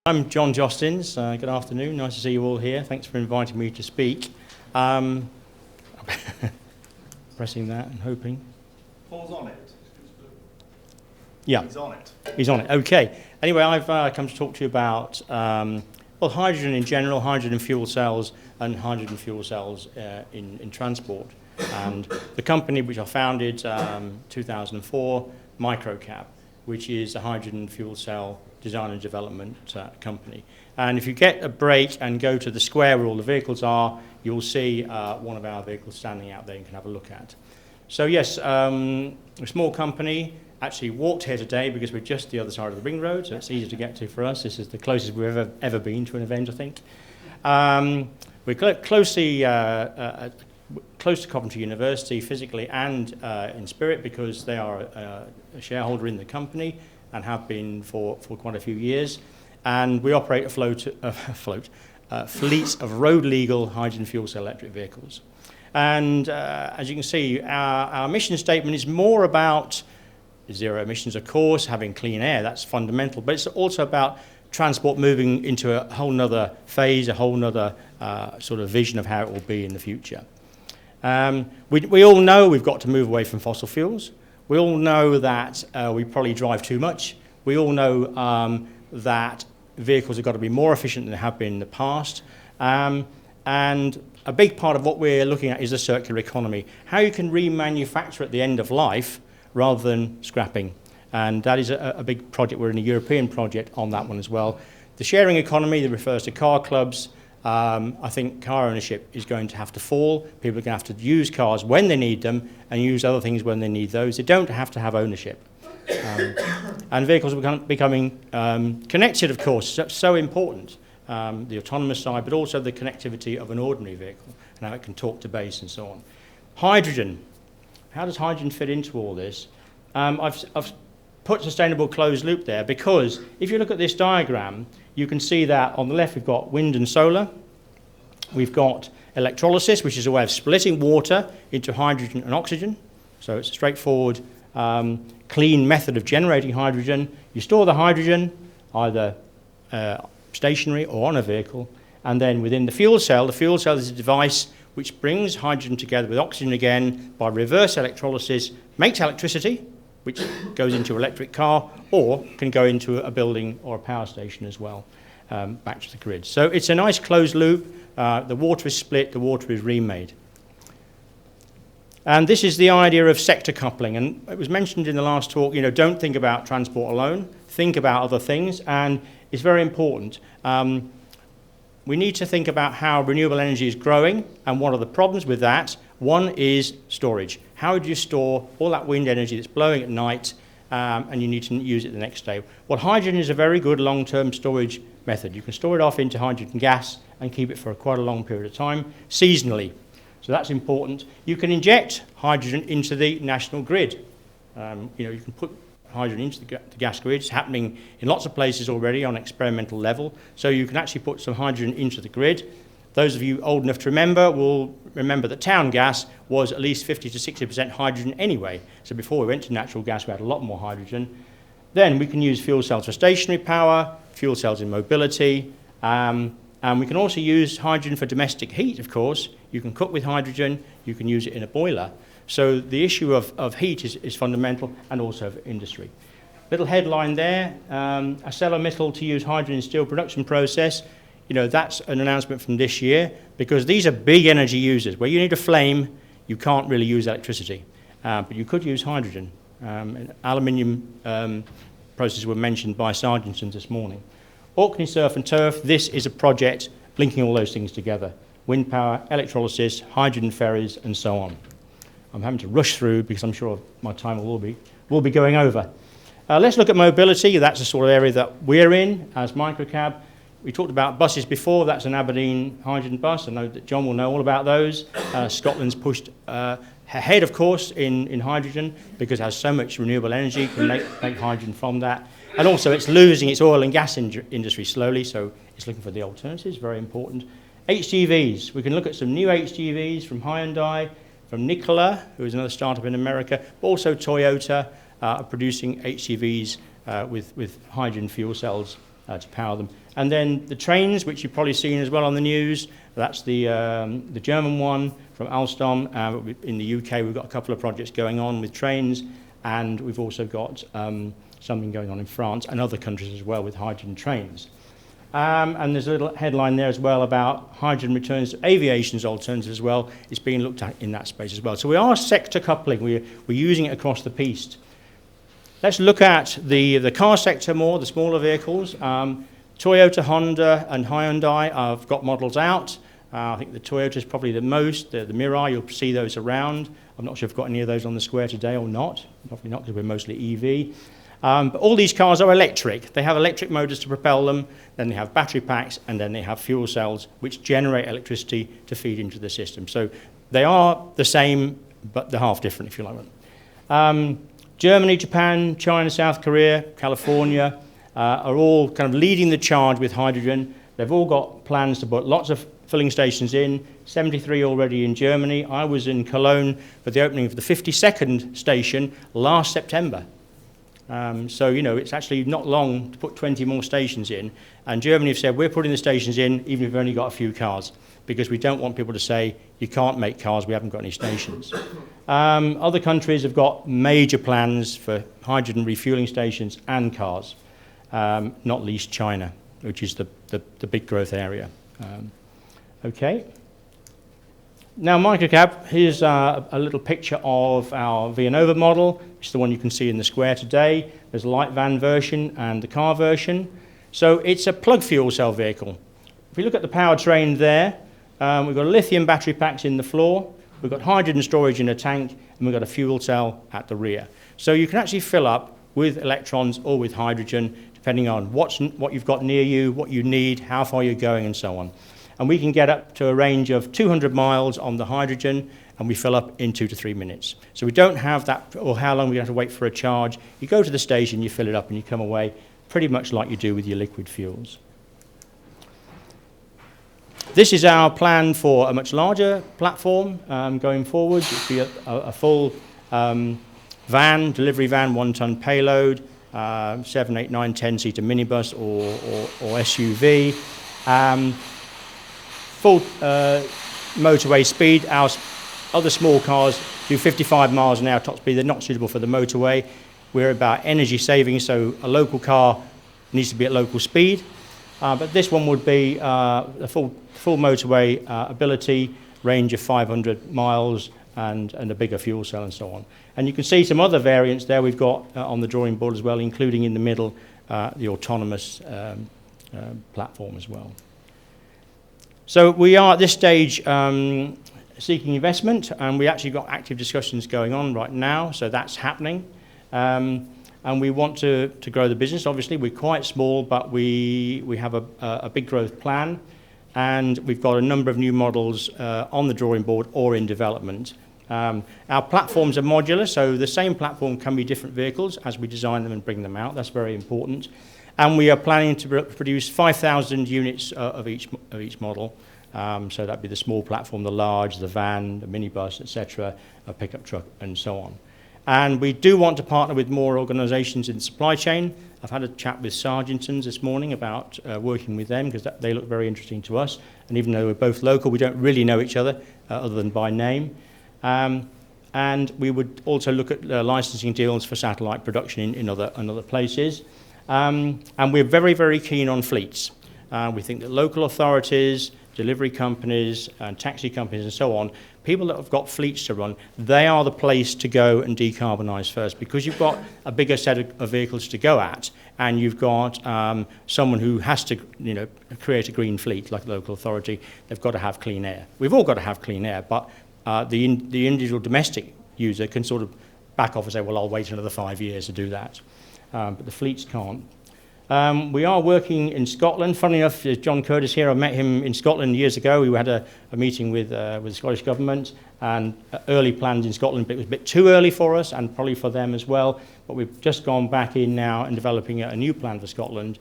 I'm John Jostins. Good afternoon. Nice to see you all here. Thanks for inviting me to speak. Pressing that and hoping. Paul's on it. Yeah. He's on it. He's on it. Okay. Anyway, I've come to talk to you about hydrogen in general, hydrogen fuel cells, and hydrogen fuel cells in transport. And the company which I founded 2004, Microcab, which is a hydrogen fuel cell design and development company. And if you get a break and go to the square where all the vehicles are, you'll see one of our vehicles standing out there you can have a look at. So yes, a small company, actually walked here today because we're just the other side of the ring road, so it's easy to get to for us. This is the closest we've ever been to an event, I think. We're close to Coventry University physically and in spirit because they are a shareholder in the company and have been for quite a few years. And we operate a fleet of road legal hydrogen fuel cell electric vehicles. And as you can see, our mission statement is more about zero emissions, of course, having clean air, that's fundamental, but it's also about transport moving into a whole nother phase, a whole nother sort of vision of how it will be in the future. We all know we've got to move away from fossil fuels. We all know that we probably drive too much. We all know that vehicles have got to be more efficient than they have been in the past. And a big part of what we're looking at is the circular economy, how you can remanufacture at the end of life rather than scrapping. And that is a big project. We're in a European project on that one as well. The sharing economy that refers to car clubs. I think car ownership is going to have to fall. People are going to have to use cars when they need them and use other things when they need those. They don't have to have ownership. And vehicles are becoming connected, of course, so important. The autonomous side, but also the connectivity of an ordinary vehicle and how it can talk to base and so on. Hydrogen. How does hydrogen fit into all this? I've put sustainable closed loop there because if you look at this diagram, you can see that on the left we've got wind and solar. We've got electrolysis, which is a way of splitting water into hydrogen and oxygen. So it's a straightforward, clean method of generating hydrogen. You store the hydrogen either stationary or on a vehicle. And then within the fuel cell is a device which brings hydrogen together with oxygen again by reverse electrolysis, makes electricity, which goes into an electric car or can go into a building or a power station as well, back to the grid. So it's a nice closed loop. The water is split, the water is remade. And this is the idea of sector coupling. And it was mentioned in the last talk, don't think about transport alone, think about other things, and it's very important. We need to think about how renewable energy is growing and what are the problems with that. One is storage. How do you store all that wind energy that's blowing at night and you need to use it the next day? Well, hydrogen is a very good long-term storage method. You can store it off into hydrogen gas and keep it for quite a long period of time, seasonally. So that's important. You can inject hydrogen into the national grid. You can put hydrogen into the gas grid. It's happening in lots of places already on experimental level. So you can actually put some hydrogen into the grid. Those of you old enough to remember will remember that town gas was at least 50 to 60% hydrogen anyway. So before we went to natural gas, we had a lot more hydrogen. Then we can use fuel cells for stationary power, fuel cells in mobility, and we can also use hydrogen for domestic heat, of course. You can cook with hydrogen, you can use it in a boiler. So the issue of heat is fundamental, and also for industry. Little headline there, ArcelorMittal to use hydrogen in steel production process. That's an announcement from this year because these are big energy users. Where you need a flame, you can't really use electricity, but you could use hydrogen. Aluminium processes were mentioned by Sargentson this morning. Orkney Surf and Turf, this is a project linking all those things together. Wind power, electrolysis, hydrogen ferries, and so on. I'm having to rush through because I'm sure my time will be going over. Let's look at mobility. That's the sort of area that we're in as Microcab. We talked about buses before. That's an Aberdeen hydrogen bus. I know that John will know all about those. Scotland's pushed ahead, of course, in hydrogen because it has so much renewable energy, can make hydrogen from that. And also it's losing its oil and gas industry slowly, so it's looking for the alternatives, very important. HGVs. We can look at some new HGVs from Hyundai, from Nikola, who is another startup in America, but also Toyota are producing HGVs with hydrogen fuel cells to power them. And then the trains, which you've probably seen as well on the news, that's the German one from Alstom. In the UK, we've got a couple of projects going on with trains, and we've also got something going on in France and other countries as well with hydrogen trains. And there's a little headline there as well about hydrogen returns to aviation's alternatives as well. It's being looked at in that space as well. So we are sector coupling. We're using it across the piece. Let's look at the car sector more, the smaller vehicles. Toyota, Honda, and Hyundai have got models out. I think the Toyota is probably the most. The Mirai, you'll see those around. I'm not sure if I've got any of those on the square today or not. Probably not, because we're mostly EV. But all these cars are electric. They have electric motors to propel them, then they have battery packs, and then they have fuel cells which generate electricity to feed into the system. So they are the same, but they're half different, if you like. Germany, Japan, China, South Korea, California are all kind of leading the charge with hydrogen. They've all got plans to put lots of filling stations in, 73 already in Germany. I was in Cologne for the opening of the 52nd station last September. So, you know, it's actually not long to put 20 more stations in. And Germany have said, we're putting the stations in even if we've only got a few cars, because we don't want people to say, you can't make cars, we haven't got any stations. Other countries have got major plans for hydrogen refueling stations and cars, not least China, which is the big growth area. Okay. Now, Microcab, here's a little picture of our Vianova model. It's the one you can see in the square today. There's a light van version and the car version. So it's a plug fuel cell vehicle. If we look at the powertrain there, we've got lithium battery packs in the floor, we've got hydrogen storage in a tank, and we've got a fuel cell at the rear. So you can actually fill up with electrons or with hydrogen, depending on what you've got near you, what you need, how far you're going, and so on. And we can get up to a range of 200 miles on the hydrogen, and we fill up in 2 to 3 minutes. So we don't have that, or how long we have to wait for a charge. You go to the station, you fill it up, and you come away pretty much like you do with your liquid fuels. This is our plan for a much larger platform going forward. It will be a full van, delivery van, 1-ton payload, 7, 8, 9, 10-seater minibus or SUV. Full motorway speed. Our other small cars do 55 miles an hour top speed. They're not suitable for the motorway. We're about energy saving, so a local car needs to be at local speed. But this one would be a full motorway ability, range of 500 miles, and a bigger fuel cell and so on. And you can see some other variants there we've got on the drawing board as well, including in the middle the autonomous platform as well. So we are at this stage seeking investment, and we actually got active discussions going on right now, so that's happening. And we want to grow the business. Obviously, we're quite small, but we have a big growth plan, and we've got a number of new models on the drawing board or in development. Our platforms are modular, so the same platform can be different vehicles as we design them and bring them out. That's very important. And we are planning to produce 5,000 units of each model. So that'd be the small platform, the large, the van, the minibus, etc., a pickup truck, and so on. And we do want to partner with more organisations in the supply chain. I've had a chat with Sargentons this morning about working with them, because they look very interesting to us. And even though we're both local, we don't really know each other than by name. And we would also look at licensing deals for satellite production in other places. And we're very, very keen on fleets. We think that local authorities, delivery companies, and taxi companies and so on, people that have got fleets to run, they are the place to go and decarbonise first, because you've got a bigger set of vehicles to go at, and you've got someone who has to, create a green fleet, like a local authority. They've got to have clean air. We've all got to have clean air, but the individual domestic user can sort of back off and say, well, I'll wait another 5 years to do that. But the fleets can't. We are working in Scotland. Funnily enough, John Curtis here, I met him in Scotland years ago. We had a meeting with the Scottish Government, and early plans in Scotland, but it was a bit too early for us and probably for them as well. But we've just gone back in now and developing a new plan for Scotland,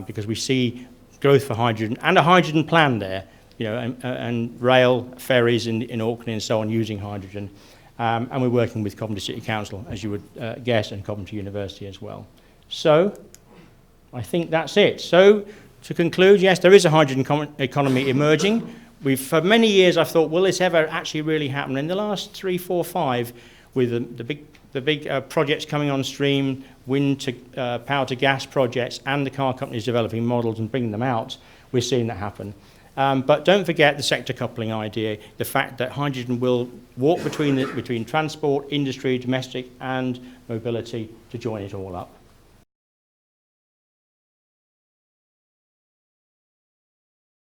because we see growth for hydrogen and a hydrogen plan there, and rail, ferries in Orkney and so on using hydrogen. And we're working with Coventry City Council, as you would guess, and Coventry University as well. So I think that's it. So to conclude, yes, there is a hydrogen economy emerging. For many years I've thought, will this ever actually really happen? In the last 3, 4, 5, with the big projects coming on stream, wind to power to gas projects, and the car companies developing models and bringing them out, we're seeing that happen. But don't forget the sector coupling idea, the fact that hydrogen will walk between transport, industry, domestic, and mobility to join it all up.